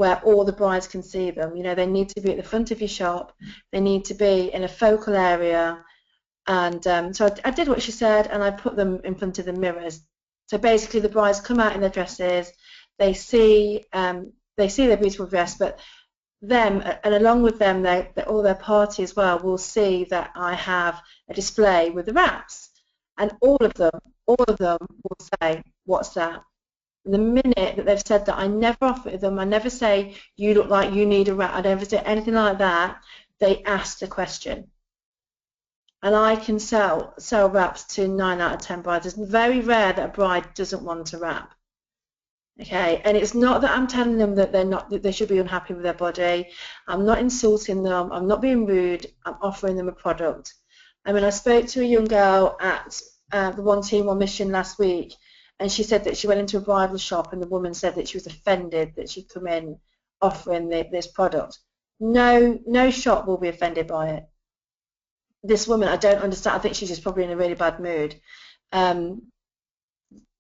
where all the brides can see them. You know, they need to be at the front of your shop. They need to be in a focal area. And so I did what she said, and I put them in front of the mirrors. So basically, the brides come out in their dresses. They see their beautiful dress, but them, and along with them, all their party as well, will see that I have a display with the wraps, and all of them will say, "What's that?" The minute that they've said that, I never offer them. I never say, "You look like you need a wrap." I never say anything like that. They ask the question. And I can sell wraps to 9 out of 10 brides. It's very rare that a bride doesn't want a wrap. Okay, and it's not that I'm telling them that that they should be unhappy with their body. I'm not insulting them. I'm not being rude. I'm offering them a product. I mean, I spoke to a young girl at the One Team One Mission last week, and she said that she went into a bridal shop, and the woman said that she was offended that she'd come in offering this product. No shop will be offended by it. This woman, I don't understand. I think she's just probably in a really bad mood.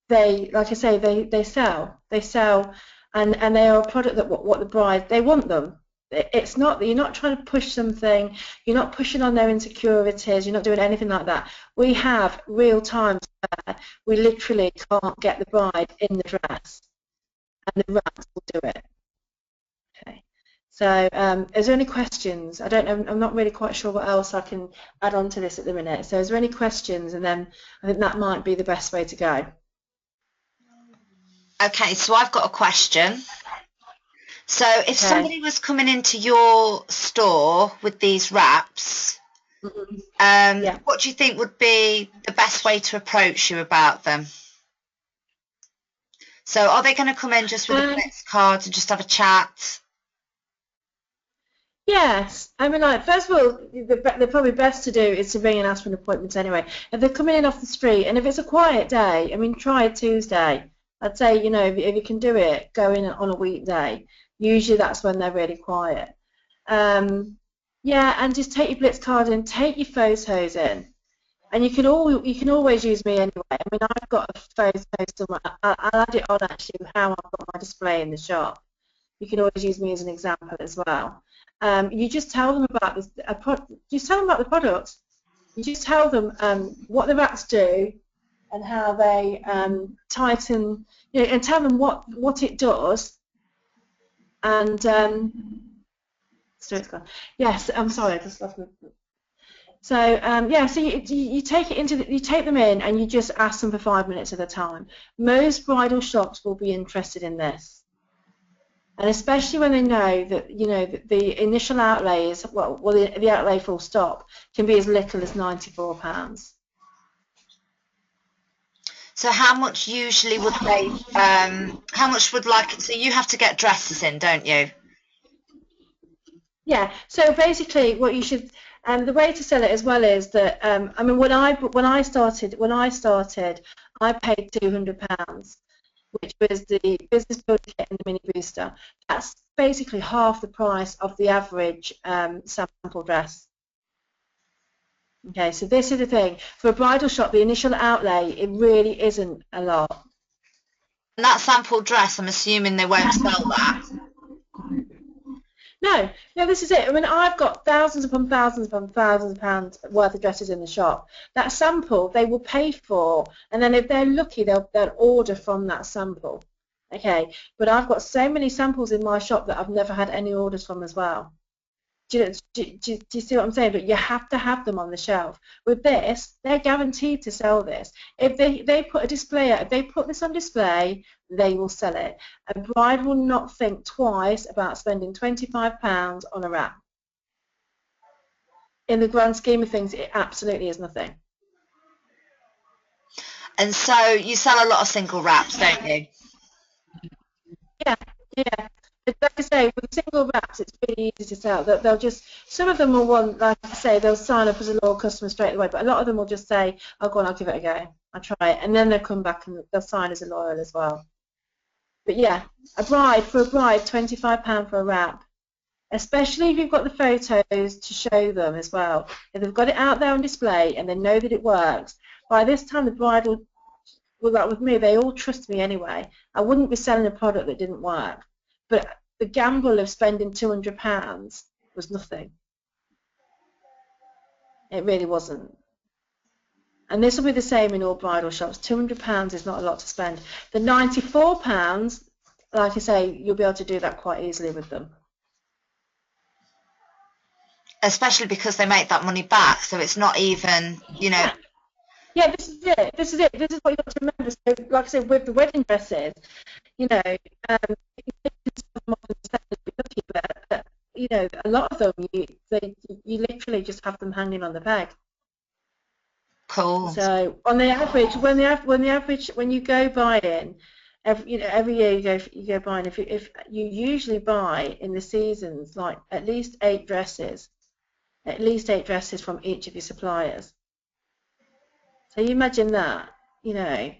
They, like I say, they sell, and they are a product that what the bride, they want them. It's not that you're not trying to push something. You're not pushing on their insecurities. You're not doing anything like that. We have real times where we literally can't get the bride in the dress, and the wraps will do it. Okay. So, is there any questions? I don't know. I'm not really quite sure what else I can add on to this at the minute. So, is there any questions? And then I think that might be the best way to go. Okay, so I've got a question. So, if somebody was coming into your store with these wraps, what do you think would be the best way to approach you about them? So, are they going to come in just with a Blitz card and just have a chat? Yes, I mean, like, first of all, the probably best to do is to ring and ask for an appointment anyway. If they're coming in off the street, and if it's a quiet day, I mean, try a Tuesday. I'd say, you know, if you can do it, go in on a weekday. Usually that's when they're really quiet. Yeah, and just take your Blitz card in, take your photos in, and you can always use me anyway. I mean, I've got a photo somewhere. I'll add it on actually how I've got my display in the shop. You can always use me as an example as well. You just tell them about this. Just tell them about the product. You just tell them what the wraps do and how they tighten. You know, and tell them what it does. And so it's gone. Yes, I'm sorry, I just lost my. So yeah, so you take it you take them in and you just ask them for 5 minutes at a time. Most bridal shops will be interested in this. And especially when they know that, you know, that the initial outlay is, the outlay full stop can be as little as £94. So how much usually would they, how much would so you have to get dresses in, don't you? Yeah, so basically what you should, the way to sell it as well is that, I mean, when I started, I paid £200. Which was the business builder kit and the mini booster. That's basically half the price of the average sample dress. Okay, so this is the thing. For a bridal shop, the initial outlay, it really isn't a lot. And that sample dress, I'm assuming they won't sell that. No, this is it. I mean, I've got thousands upon thousands upon thousands of pounds worth of dresses in the shop. That sample they will pay for, and then if they're lucky, they'll order from that sample. Okay, but I've got so many samples in my shop that I've never had any orders from as well. Do you see what I'm saying? But you have to have them on the shelf. With this, they're guaranteed to sell this. If they put a display, if they put this on display, they will sell it. A bride will not think twice about spending £25 on a wrap. In the grand scheme of things, it absolutely is nothing. And so you sell a lot of single wraps, don't you? Yeah. Like I say, with single wraps, it's really easy to sell. They'll just, some of them will want, like I say, they'll sign up as a loyal customer straight away, but a lot of them will just say, oh, go on, I'll give it a go. I'll try it. And then they'll come back and they'll sign as a loyal as well. But yeah, for a bride, £25 for a wrap, especially if you've got the photos to show them as well. If they've got it out there on display and they know that it works, by this time the bride will, like with me, they all trust me anyway. I wouldn't be selling a product that didn't work. But the gamble of spending £200 was nothing. It really wasn't. And this will be the same in all bridal shops. £200 is not a lot to spend. The £94, like I say, you'll be able to do that quite easily with them. Especially because they make that money back, so it's not even, you know. Yeah, this is it. This is it. This is what you've got to remember. So, like I said, with the wedding dresses, you know, you can sell them off and sell them, but you know, a lot of them, you literally just have them hanging on the peg. Cool. So on the average, when you go buying, every year you go buying. If you usually buy in the seasons like at least 8 dresses from each of your suppliers. So you imagine that, you know,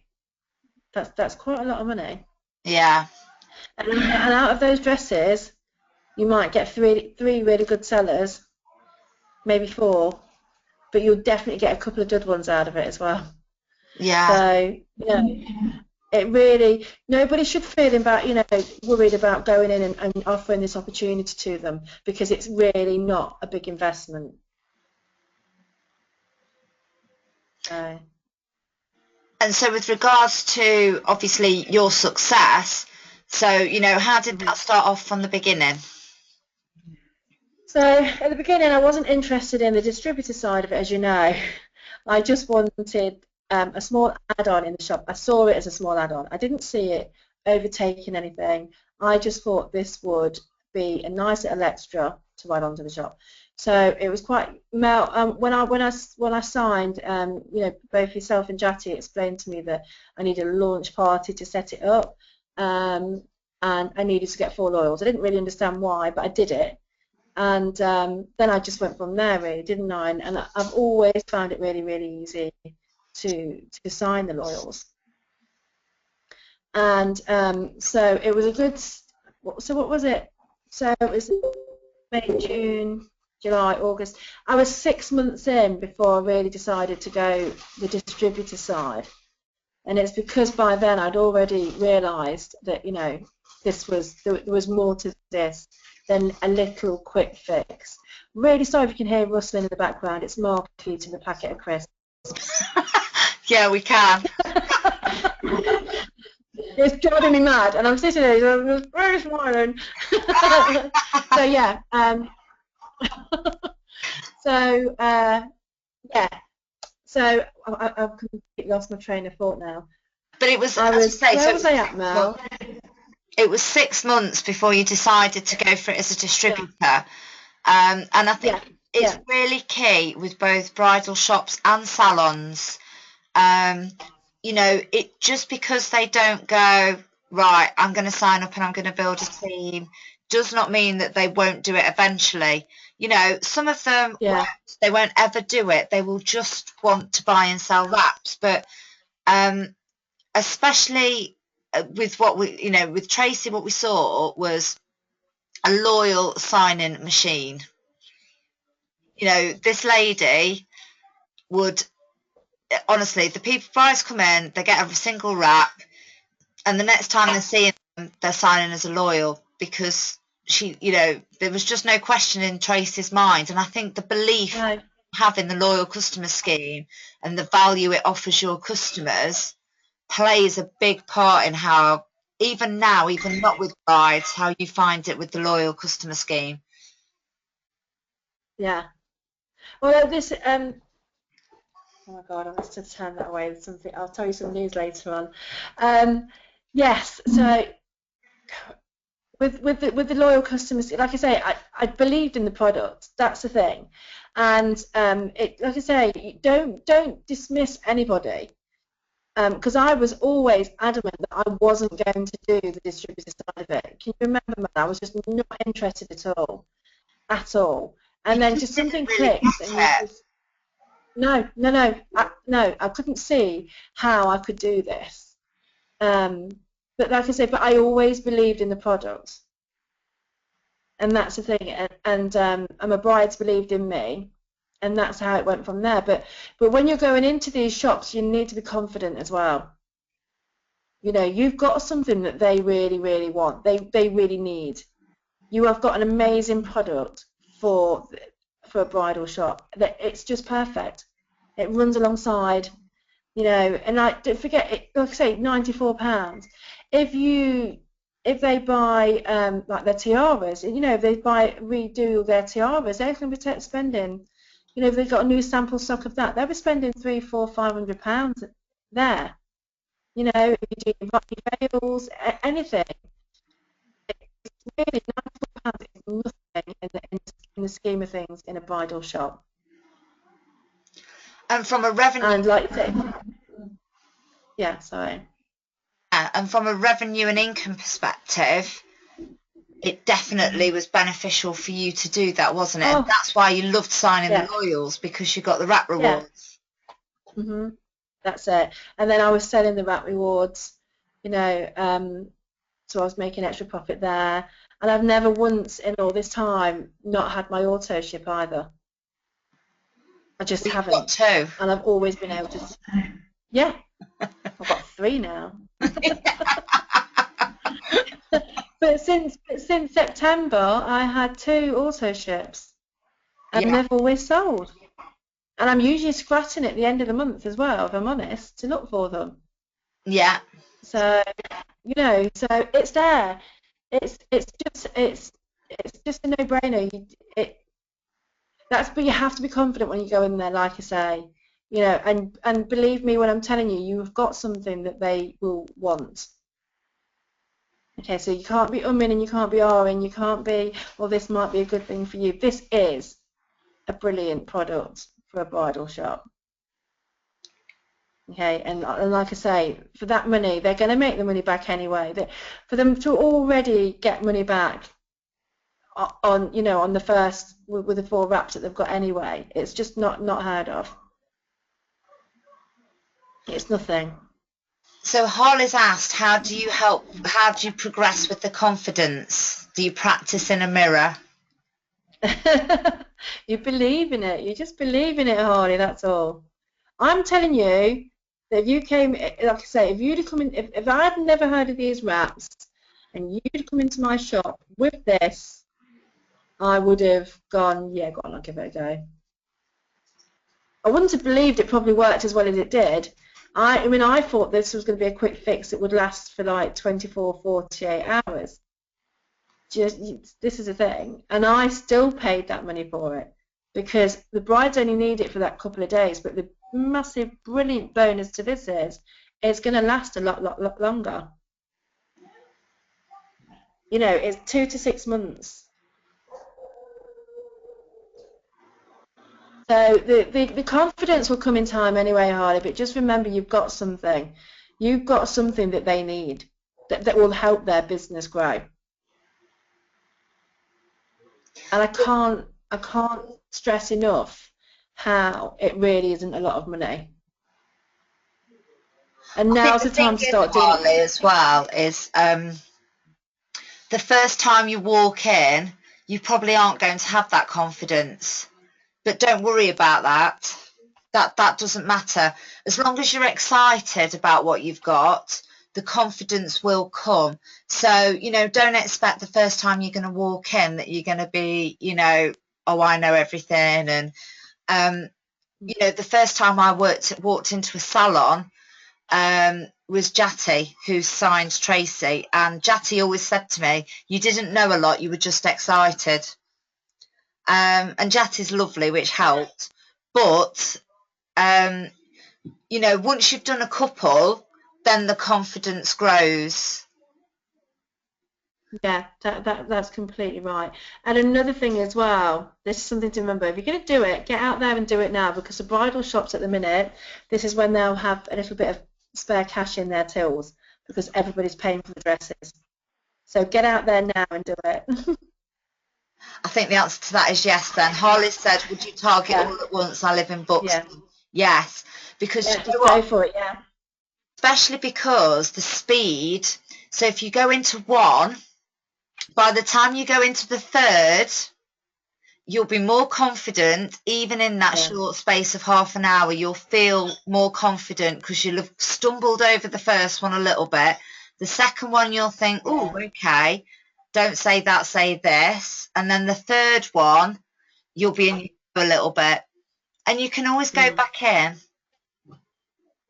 that's quite a lot of money. Yeah. And out of those dresses, you might get three really good sellers, maybe 4. But you'll definitely get a couple of good ones out of it as well. Yeah. So, you know, it really, nobody should feel about, you know, worried about going in and offering this opportunity to them, because it's really not a big investment. So. And so with regards to, obviously, your success, so, you know, how did that start off from the beginning? So at the beginning, I wasn't interested in the distributor side of it, as you know. I just wanted a small add-on in the shop. I saw it as a small add-on. I didn't see it overtaking anything. I just thought this would be a nice little extra to add onto the shop. So it was quite when I signed, you know, both yourself and Jati explained to me that I needed a launch party to set it up, and I needed to get 4 loyals. I didn't really understand why, but I did it. And then I just went from there, really, didn't I? And I've always found it really, really easy to sign the loyals. And so it was a good. So what was it? So it was May, June, July, August. I was 6 months in before I really decided to go the distributor side. And it's because by then I'd already realised that, you know, there was more to this than a little quick fix. Really sorry if you can hear rustling in the background. It's Mark eating a packet of crisps. Yeah, we can. It's driving me mad, and I'm sitting there, very smiling. So yeah, yeah. So I've completely lost my train of thought now. But it was, where was I at, Mel? It was 6 months before you decided to go for it as a distributor. Yeah. And I think it's really key with both bridal shops and salons. You know, it just because they don't go, right, I'm going to sign up and I'm going to build a team, does not mean that they won't do it eventually. You know, some of them, they won't ever do it. They will just want to buy and sell wraps. But especially with what we, you know, with Tracey, what we saw was a loyal signing machine. You know, this lady would, honestly, the people, brides come in, they get a single wrap, and the next time they see them, they're signing as a loyal, because she, you know, there was just no question in Tracey's mind. And I think the belief having the loyal customer scheme and the value it offers your customers plays a big part in how, even now, even not with brides, how you find it with the loyal customer scheme. Yeah. Well, this oh my God, I must have turned that away with something. I'll tell you some news later on. Yes, so with the loyal customers, like I say, I believed in the product. That's the thing, and like I say, don't dismiss anybody, because I was always adamant that I wasn't going to do the distributor side of it. Can you remember, man? I was just not interested at all. And then just something clicked, and no, I couldn't see how I could do this. But like I say, but I always believed in the product, and that's the thing. And my brides believed in me, and that's how it went from there. But when you're going into these shops, you need to be confident as well. You know, you've got something that they really, really want. They really need. you have got an amazing product for a bridal shop. That it's just perfect. It runs alongside, you know, and like don't forget it, like I say, £94. If they buy like their tiaras, you know, if they redo their tiaras, they're going to be spending, you know, if they've got a new sample stock of that, they'll be spending £300, £400, 500 there. You know, if you do veils, anything, it's really £94 is nothing in the scheme of things in a bridal shop. And from a revenue, and like yeah, sorry. And from a revenue and income perspective, it definitely was beneficial for you to do that, wasn't it? Oh, and that's why you loved signing the loyals, because you got the wrap rewards. Yeah. That's it. And then I was selling the wrap rewards, you know, so I was making extra profit there. And I've never once in all this time not had my auto ship either. I just haven't. Got two. And I've always been able to. Yeah, I've got 3 now. But since September, I had 2 auto ships, and they've always sold. And I'm usually scratching at the end of the month as well, if I'm honest, to look for them. Yeah. So, you know, so it's there. It's just a no-brainer. But you have to be confident when you go in there, like I say, you know, and believe me when I'm telling you, you've got something that they will want. Okay, so you can't be umming and you can't be ahhing, you can't be, well, this might be a good thing for you. This is a brilliant product for a bridal shop. Okay, and like I say, for that money, they're going to make the money back anyway. For them to already get money back on, you know, on the first with the 4 wraps that they've got anyway, it's just not heard of. It's nothing. So Harley's asked, how do you progress with the confidence? Do you practice in a mirror? You believe in it. You just believe in it, Harley, that's all. I'm telling you that if you came, like I say, if you'd have come in, if I'd never heard of these wraps and you'd come into my shop with this, I would have gone, yeah, go on, I'll give it a go. I wouldn't have believed it probably worked as well as it did. I mean, I thought this was going to be a quick fix. It would last for like 24, 48 hours. This is a thing. And I still paid that money for it because the brides only need it for that couple of days. But the massive, brilliant bonus to this is it's going to last a lot longer. You know, it's 2 to 6 months. So the confidence will come in time anyway, Harley, but just remember you've got something. You've got something that they need that will help their business grow. And I can't stress enough how it really isn't a lot of money. And now's the time to start doing Harley as well is the first time you walk in, you probably aren't going to have that confidence. But don't worry about that. That doesn't matter. As long as you're excited about what you've got, the confidence will come. So, you know, don't expect the first time you're going to walk in that you're going to be, you know, oh, I know everything. And, you know, the first time I walked into a salon was Jatty, who signed Tracey. And Jatty always said to me, you didn't know a lot, you were just excited. And Jatty's lovely, which helped. But, you know, once you've done a couple, then the confidence grows. Yeah, that's completely right. And another thing as well, this is something to remember. If you're going to do it, get out there and do it now, because the bridal shops at the minute, this is when they'll have a little bit of spare cash in their tills because everybody's paying for the dresses. So get out there now and do it. I think the answer to that is yes then. Harley said, would you target all at once? I live in Buxton. Yeah. Yes, because just go for it, yeah. Especially because the speed, so if you go into one, by the time you go into the third, you'll be more confident. Even in that short space of half an hour, you'll feel more confident because you'll have stumbled over the first one a little bit. The second one, you'll think, oh, okay. don't say that, say this. And then the third one, you'll be in a little bit. And you can always go back in.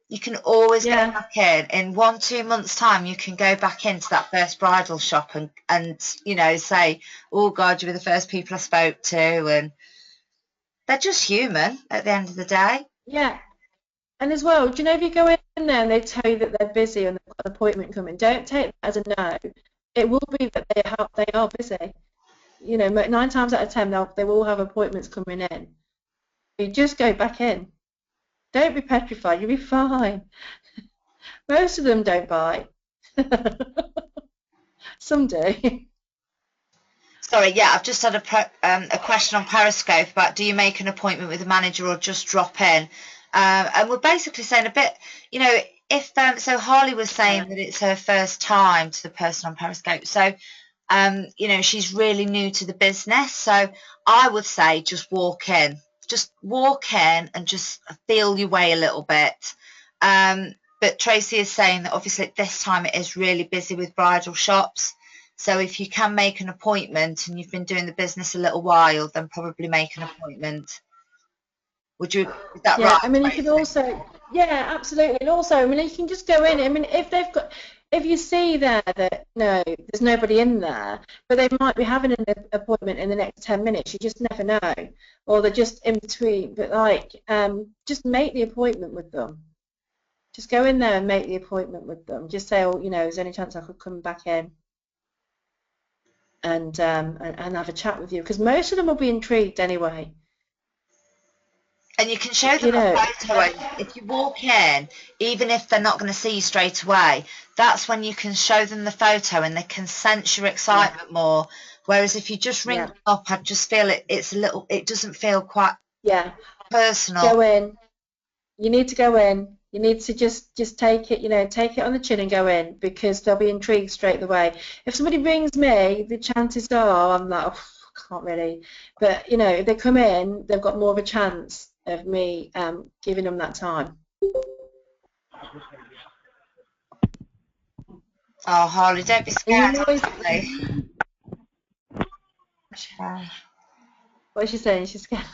You can always go back in. In 1-2 months' time, you can go back into that first bridal shop and you know, say, oh, God, you were the first people I spoke to. And they're just human at the end of the day. Yeah. And as well, do you know, if you go in there and they tell you that they're busy and they've got an appointment coming, don't take that as a no. It will be that they are busy. You know, 9 times out of 10, they will have appointments coming in. You just go back in. Don't be petrified. You'll be fine. Most of them don't bite. Some do. Sorry, yeah, I've just had a question on Periscope about do you make an appointment with a manager or just drop in? And we're basically saying a bit, you know, if so Harley was saying that it's her first time to the person on Periscope. So, you know, she's really new to the business. So I would say just walk in. Just walk in and just feel your way a little bit. But Tracey is saying that obviously at this time it is really busy with bridal shops. So if you can make an appointment and you've been doing the business a little while, then probably make an appointment. Is that right? I mean, you can also, absolutely. And also, I mean, you can just go in. I mean, if you see there that, no, there's nobody in there, but they might be having an appointment in the next 10 minutes, you just never know. Or they're just in between. But, like, just make the appointment with them. Just go in there and make the appointment with them. Just say, oh, you know, is there any chance I could come back in and have a chat with you? Because most of them will be intrigued anyway. And you can show them a photo. If you walk in, even if they're not going to see you straight away, that's when you can show them the photo and they can sense your excitement more. Whereas if you just ring them up, I just feel it doesn't feel quite personal. Go in. You need to go in. You need to just take it, you know, take it on the chin and go in, because they'll be intrigued straight away. If somebody rings me, the chances are I'm like, oh, I can't really. But, you know, if they come in, they've got more of a chance of me giving them that time. Oh, Harley, don't be scared. What's she saying? She's scared.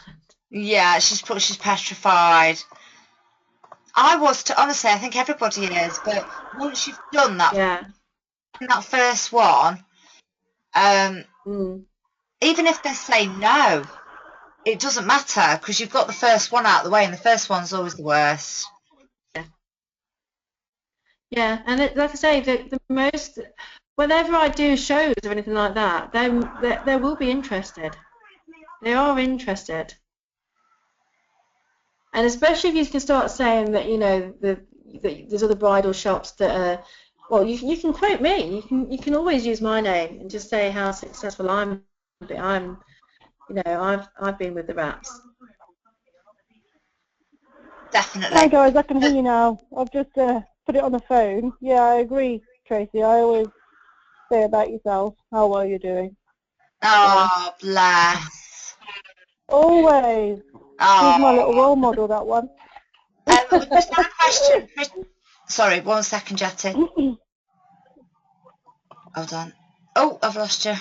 Yeah, she's petrified. I was, honestly, I think everybody is, but once you've done that, that first one, even if they say no, it doesn't matter, because you've got the first one out of the way, and the first one's always the worst. Yeah, and like I say, the most, whenever I do shows or anything like that, they will be interested. They are interested. And especially if you can start saying that, you know, there's other bridal shops that are, well, you can quote me. You can always use my name and just say how successful I'm. You know, I've been with the wraps. Definitely. Hi guys, I can hear you now. I've just put it on the phone. Yeah, I agree, Tracey. I always say about yourself how well you're doing. Oh, bless. Always. Oh. She's my little role model, that one. We've just had a question. Sorry, 1 second, Jetty. Hold on. Oh, I've lost you.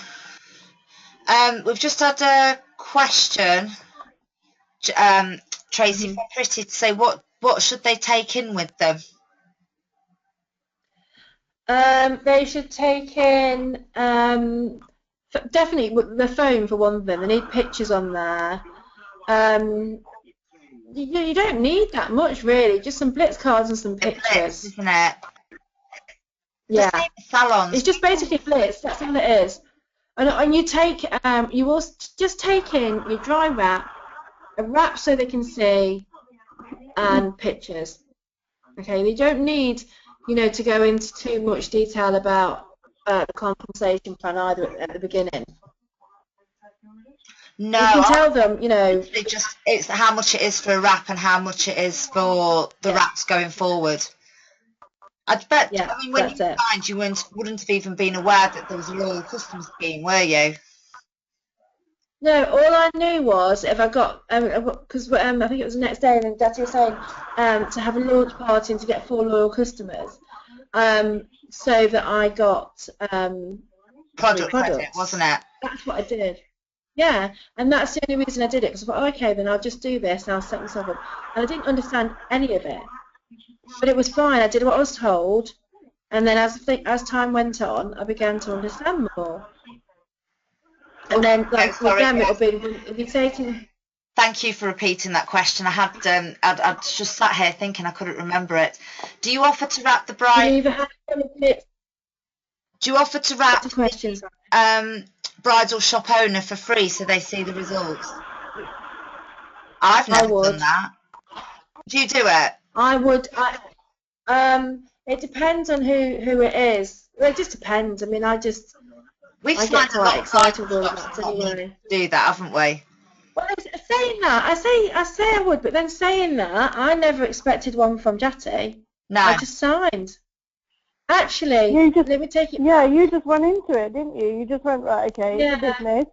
We've just had a question, Tracey, from Pretty, to say what should they take in with them? They should take in definitely the phone for one thing. They need pictures on there. You don't need that much really, just some blitz cards and some pictures. Blitz, isn't it? Yeah. Salons. It's just basically blitz. That's all it is. And you take you will just take in your dry wrap, a wrap so they can see, and pictures. Okay, they don't need, you know, to go into too much detail about the compensation plan either at the beginning. No, you can tell them, you know, it's how much it is for a wrap and how much it is for the wraps going forward. I bet. Yeah, I mean, when you signed, you wouldn't have even been aware that there was a loyal customer scheme, were you? No, all I knew was if I got, because I think it was the next day, and then Daddy was saying to have a launch party and to get 4 loyal customers, so that I got product credit, products. wasn't it? That's what I did. Yeah, and that's the only reason I did it, because I thought, oh, okay, then I'll just do this and I'll set myself up. And I didn't understand any of it, but it was fine. I did what I was told, and then as time went on, I began to understand more. And then, like with them, it'll be if you're taking. Thank you for repeating that question. I'd just sat here thinking I couldn't remember it. Do you offer to wrap the bride? Do you offer to wrap the bridal shop owner for free so they see the results? I've never done that. Do you do it? I would. It depends on who it is. Well, it just depends. I mean, I get quite excited with all that anyway. Do that, haven't we? Well, saying that, I say I would, but then saying that, I never expected one from Jatty. No. I just signed. Actually, let me take it. Yeah, you just went into it, didn't you? You just went, right, okay, it's a business,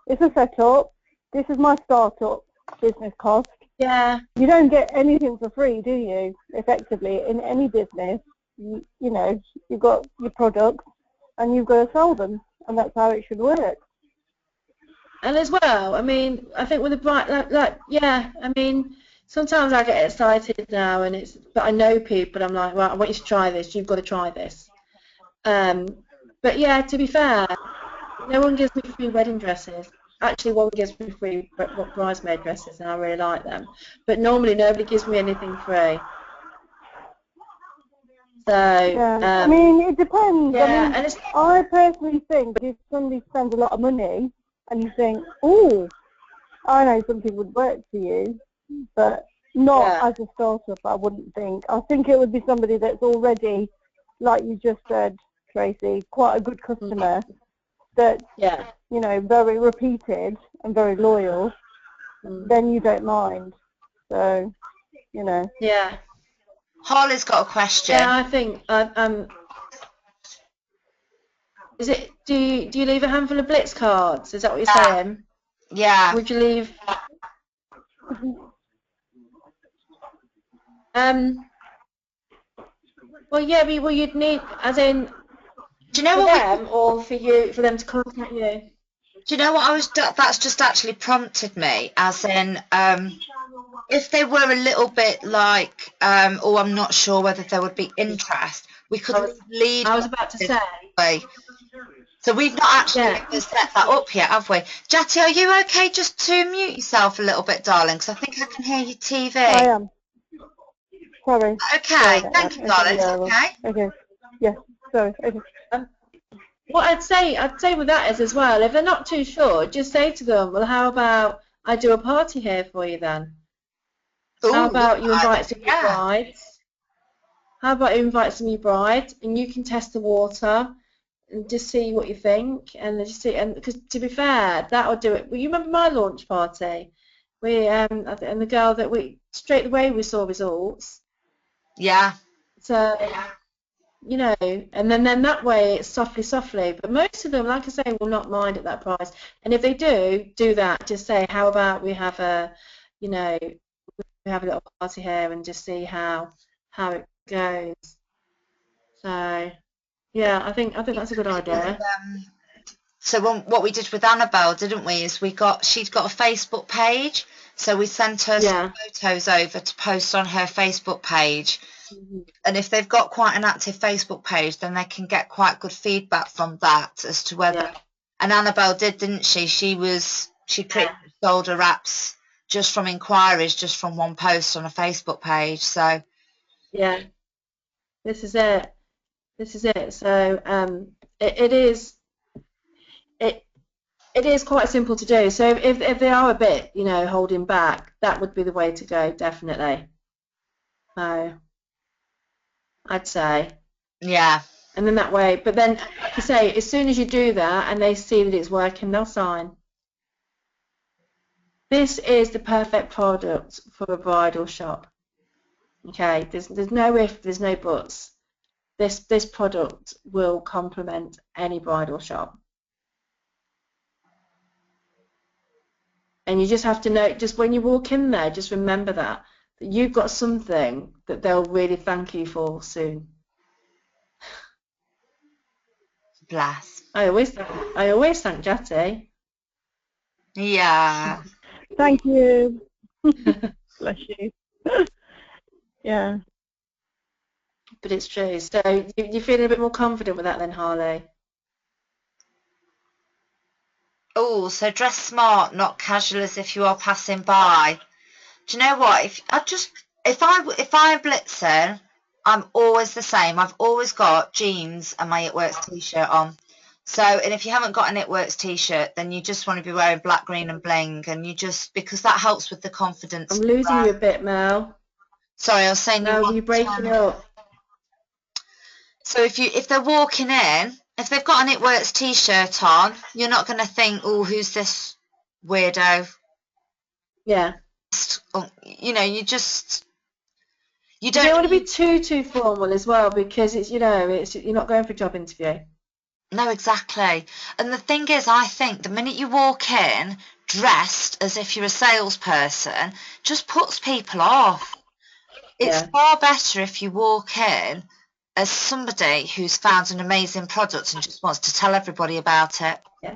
it's a setup, this is my startup business cost. Yeah. You don't get anything for free, do you? Effectively, in any business, you know, you've got your products and you've got to sell them, and that's how it should work. And as well, I mean, I think with the bride, yeah, I mean, sometimes I get excited now, but I know people. I'm like, well, I want you to try this. You've got to try this. But yeah, to be fair, no one gives me free wedding dresses. Actually, one gives me free bridesmaid dresses, and I really like them. But normally, nobody gives me anything free. So I mean, it depends. Yeah, I mean, I personally think if somebody spends a lot of money and you think, oh, I know something would work for you, but not as a startup, I wouldn't think. I think it would be somebody that's already, like you just said, Tracy, quite a good customer, that's, you know, very repeated and very loyal, then you don't mind. So, you know. Yeah. Harley's got a question. Yeah, I think, is it, do you leave a handful of Blitz cards? Is that what you're saying? Yeah. Would you leave? Well, yeah, well, you'd need, as in, do you know for what them or for them to contact you? Do you know what that's just actually prompted me, as in, if they were a little bit like, oh, I'm not sure whether there would be interest, we could lead. I was about to say. So we've not actually set that up yet, have we? Jatty, are you okay just to mute yourself a little bit, darling? Because I think I can hear your TV. I am. Sorry. Okay, thank you, darling. Okay. Okay. Yeah. Sorry. Okay. What I'd say with that is as well, if they're not too sure, just say to them, well, how about I do a party here for you then? How about you invite some of your brides? How about you invite some of your brides and you can test the water and just see what you think, and just see, and because to be fair, that'll do it. Well, you remember my launch party? We and the girl that straight away we saw results. Yeah. So you know, and then that way it's softly. But most of them, like I say, will not mind at that price. And if they do that, just say, how about we have a little party here and just see how it goes. So yeah, I think that's a good idea. So what we did with Annabelle, didn't we, is she'd got a Facebook page, so we sent her some photos over to post on her Facebook page. And if they've got quite an active Facebook page, then they can get quite good feedback from that as to whether. And Annabelle did, didn't she? She pretty much sold her wraps just from inquiries, just from one post on a Facebook page. So yeah, this is it. So it is quite simple to do. So if they are a bit, holding back, that would be the way to go, definitely. So I'd say. Yeah. And then that way, but then, like I say, as soon as you do that and they see that it's working, they'll sign. This is the perfect product for a bridal shop. Okay, there's no if, there's no buts. This product will complement any bridal shop. And you just have to know, just when you walk in there, just remember that you've got something that they'll really thank you for soon. Bless. I always thank Jatty. Yeah. Thank you. Bless you. Yeah. But it's true. So you're feeling a bit more confident with that then, Harley? Oh, so dress smart, not casual as if you are passing by. Do you know what? If I'm blitzing, I'm always the same. I've always got jeans and my It Works t-shirt on. So, and if you haven't got an It Works t-shirt, then you just want to be wearing black, green, and bling, and because that helps with the confidence. I'm losing you a bit, Mel. Sorry, I was saying Mel, you're breaking up. So if they're walking in, if they've got an It Works t-shirt on, you're not going to think, oh, who's this weirdo? Yeah. You know, you don't want to be too formal as well, because it's you're not going for a job interview. No, exactly. And the thing is, I think the minute you walk in dressed as if you're a salesperson, just puts people off. It's far better if you walk in as somebody who's found an amazing product and just wants to tell everybody about it. Yeah.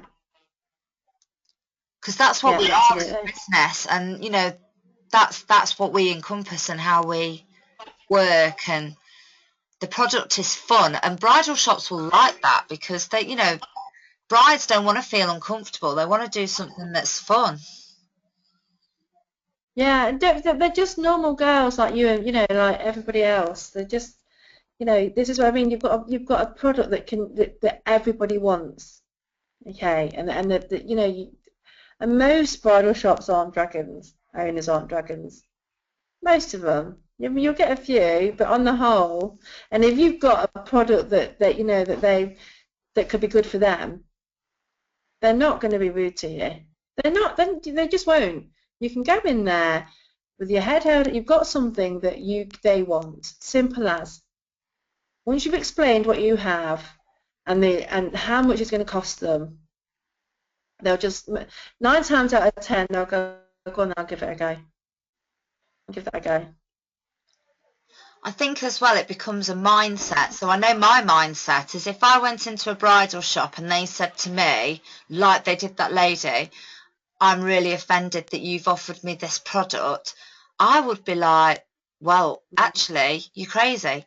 Because that's what we are as a business, and you know, that's what we encompass and how we work, and the product is fun, and bridal shops will like that because they, you know, brides don't want to feel uncomfortable. They want to do something that's fun. Yeah, they're just normal girls like you and like everybody else. They're just this is what I mean. You've got a product that everybody wants. Okay, and and most bridal shops aren't dragons. Owners aren't dragons. Most of them. You'll get a few, but on the whole, and if you've got a product that could be good for them, they're not going to be rude to you. They're not. They just won't. You can go in there with your head held. You've got something that they want. Simple as. Once you've explained what you have and how much it's going to cost them, they'll just 9 times out of 10 they'll go on. I'll give it a go. I'll give that a go. I think as well it becomes a mindset. So I know my mindset is if I went into a bridal shop and they said to me, like they did that lady, I'm really offended that you've offered me this product, I would be like, well, actually, you're crazy.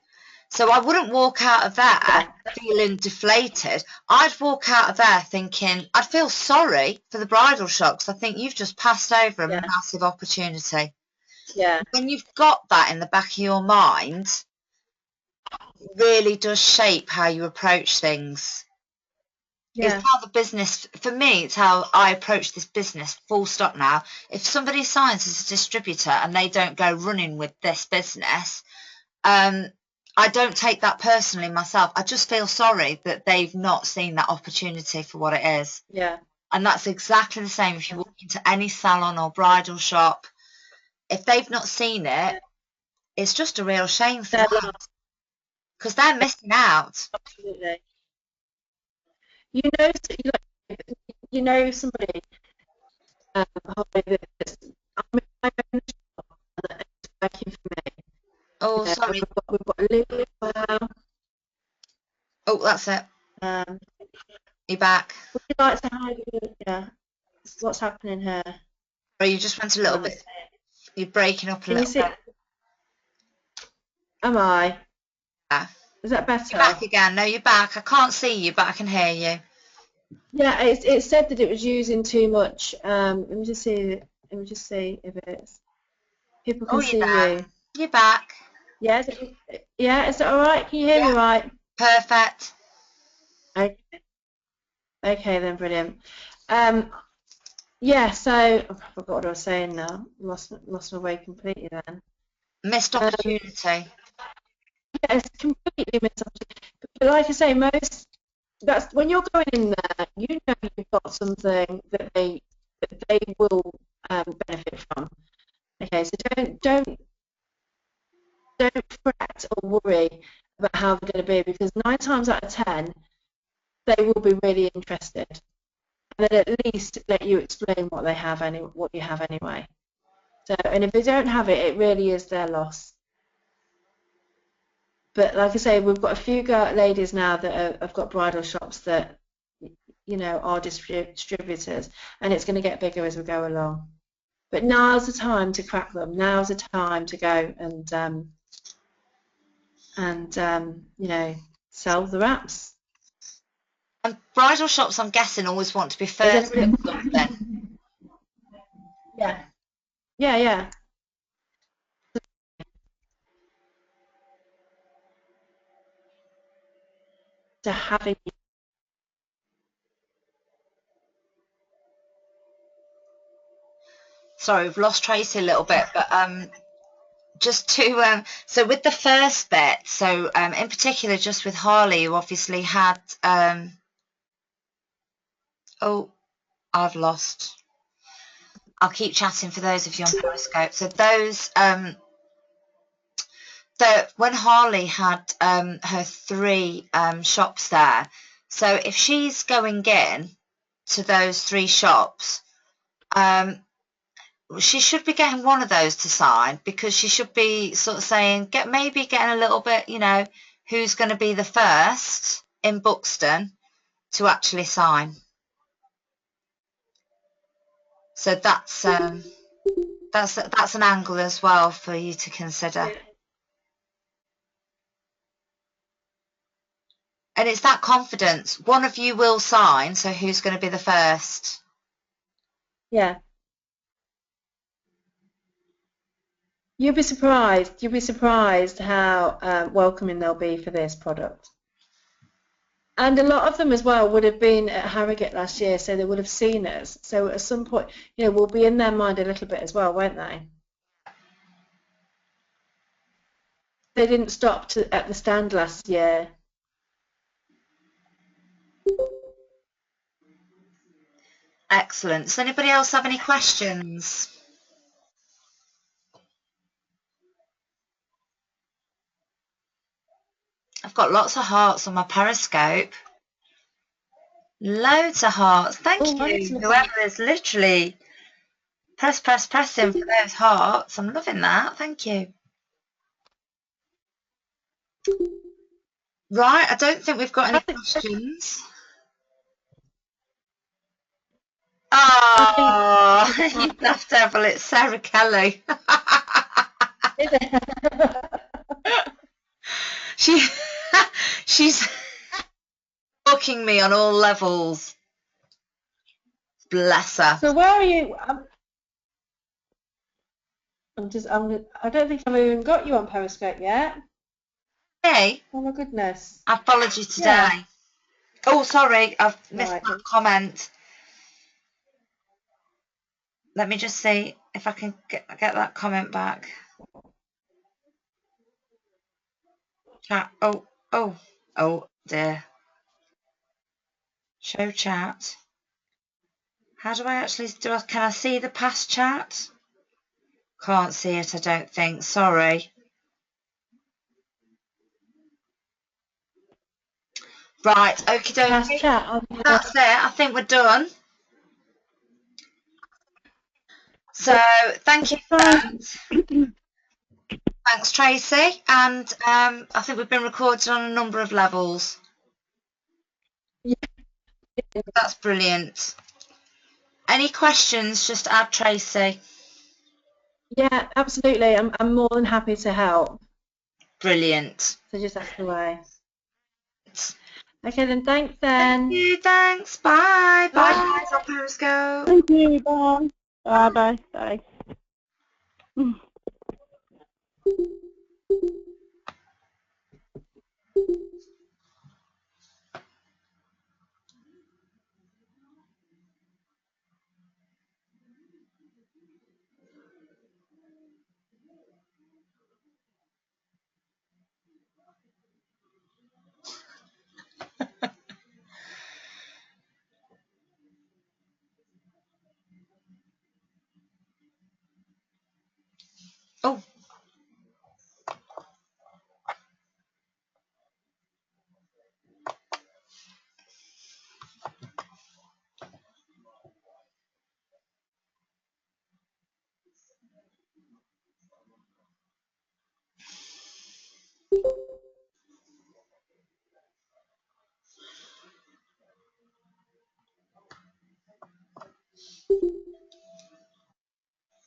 So I wouldn't walk out of there feeling deflated. I'd walk out of there thinking, I'd feel sorry for the bridal shop because I think you've just passed over a massive opportunity. Yeah. When you've got that in the back of your mind, it really does shape how you approach things. Yeah. It's how the business, for me, it's how I approach this business, full stop now. If somebody signs as a distributor and they don't go running with this business, I don't take that personally myself. I just feel sorry that they've not seen that opportunity for what it is. Yeah. And that's exactly the same if you walk into any salon or bridal shop. If they've not seen it, it's just a real shame for them because they're missing out. Absolutely. You know somebody that's my own shop and it's working for me. Oh, sorry. We've got Lily as well. Oh, that's it. You're back. Would you like to hide? Yeah. What's happening here? Or you just went a little bit. You're breaking up a little bit. Am I? Yeah. Is that better? You're back again. No, you're back. I can't see you, but I can hear you. Yeah, it said that it was using too much. Let me just see if it's people can see you. You're back. Yeah, is that all right? Can you hear me right? Perfect. Okay then, brilliant. Yeah, so I forgot what I was saying now. Lost my way completely then. Missed opportunity. Yeah, it's completely missed opportunity. But like I say, that's when you're going in there, you know you've got something that they will benefit from. Okay, so don't fret or worry about how they're going to be, because 9 times out of 10 they will be really interested, and then at least let you explain what you have anyway. So, and if they don't have it, it really is their loss. But like I say, we've got a few ladies now that have got bridal shops that you know, our distributors, and it's going to get bigger as we go along. But now's the time to crack them. Now's the time to go and you know, sell the wraps. And bridal shops, I'm guessing, always want to be first with something. Yeah. Yeah, yeah. To having. Sorry, we've lost Tracey a little bit, but just to so with the first bit, so in particular, just with Harley, who obviously had oh, I've lost. I'll keep chatting for those of you on Periscope. So those when Harley had her 3 shops there, so if she's going in to those 3 shops, she should be getting one of those to sign, because she should be sort of saying, maybe getting a little bit, you know, who's going to be the first in Buxton to actually sign. So that's an angle as well for you to consider. Yeah. And it's that confidence. One of you will sign, so who's going to be the first? Yeah. You'll be surprised. You'll be surprised how welcoming they'll be for this product. And a lot of them as well would have been at Harrogate last year, so they would have seen us. So at some point, you know, we'll be in their mind a little bit as well, won't they? They didn't stop at the stand last year. Excellent. Does anybody else have any questions? I've got lots of hearts on my Periscope. Loads of hearts. Thank you. Whoever is literally pressing for those hearts. I'm loving that. Thank you. Right, I don't think we've got any questions. Oh, you laughed, Devil. It's Sarah Kelly. Is it? She's booking me on all levels. Bless her. So where are you? I don't think I've even got you on Periscope yet. Hey. Oh my goodness. I followed you today. Yeah. Oh, sorry, I've missed that comment. Let me just see if I can get that comment back. Chat. Oh dear. Show chat. How do I actually can I see the past chat? Can't see it, I don't think. Sorry. Right, okie dokie. That's it. I think we're done. So thank you for that. Thanks, Tracey. And I think we've been recorded on a number of levels. Yeah. That's brilliant. Any questions, just add Tracey. Yeah, absolutely. I'm more than happy to help. Brilliant. So just ask away. Okay, then thanks then. Thank you, thanks. Bye. Bye, guys on Periscope. Thank you, bye. Bye. Bye. Oh.